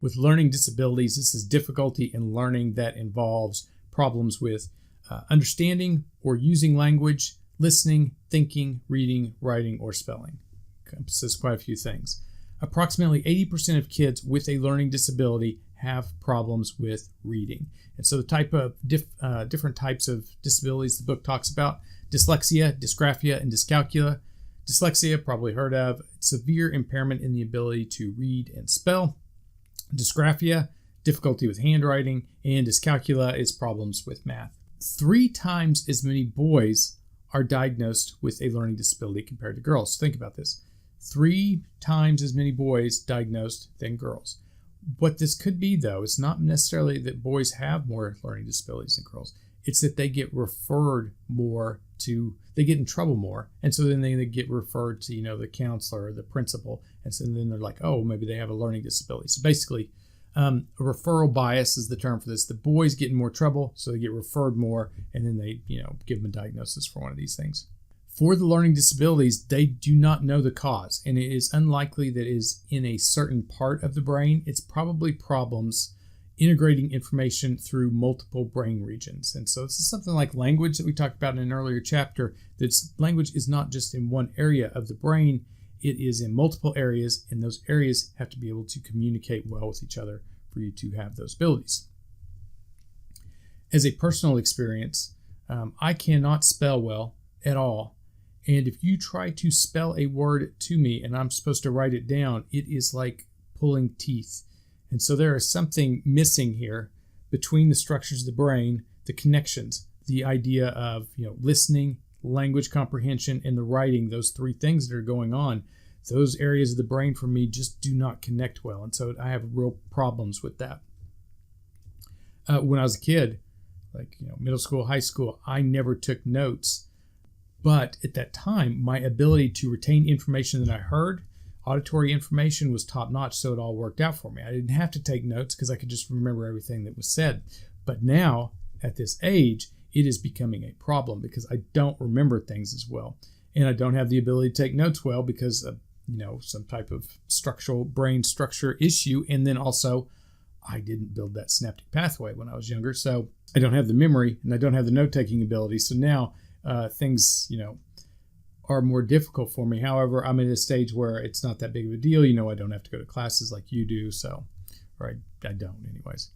With learning disabilities, this is difficulty in learning that involves problems with understanding or using language, listening, thinking, reading, writing, or spelling. Encompasses quite a few things. Approximately 80% of kids with a learning disability have problems with reading. And so the type of different types of disabilities the book talks about: dyslexia, dysgraphia, and dyscalculia. Dyslexia, probably heard of, severe impairment in the ability to read and spell. Dysgraphia, difficulty with handwriting, and dyscalculia is problems with math. 3 times as many boys are diagnosed with a learning disability compared to girls. Think about this. 3 times as many boys diagnosed than girls. What this could be, though, is not necessarily that boys have more learning disabilities than girls. It's that they get referred more to, they get in trouble more. And so then they get referred to, the counselor or the principal. And so then they're like, oh, maybe they have a learning disability. So basically, a referral bias is the term for this. The boys get in more trouble, so they get referred more, and then they, give them a diagnosis for one of these things. For the learning disabilities, they do not know the cause, and it is unlikely that it is in a certain part of the brain. It's probably problems integrating information through multiple brain regions. And so this is something like language that we talked about in an earlier chapter, that language is not just in one area of the brain, it is in multiple areas, and those areas have to be able to communicate well with each other for you to have those abilities. As a personal experience, I cannot spell well at all. And if you try to spell a word to me and I'm supposed to write it down, it is like pulling teeth. And so there is something missing here between the structures of the brain, the connections, the idea of listening, language comprehension, and the writing, those 3 things that are going on. Those areas of the brain for me just do not connect well. And so I have real problems with that. When I was a kid, middle school, high school, I never took notes. But at that time, my ability to retain information that I heard, auditory information, was top notch, so it all worked out for me. I didn't have to take notes because I could just remember everything that was said. But now, at this age, it is becoming a problem because I don't remember things as well. And I don't have the ability to take notes well because of, some type of structural brain structure issue. And then also, I didn't build that synaptic pathway when I was younger. So I don't have the memory and I don't have the note-taking ability. So now things, are more difficult for me. However, I'm at a stage where it's not that big of a deal. I don't have to go to classes like you do. So, or I don't anyways.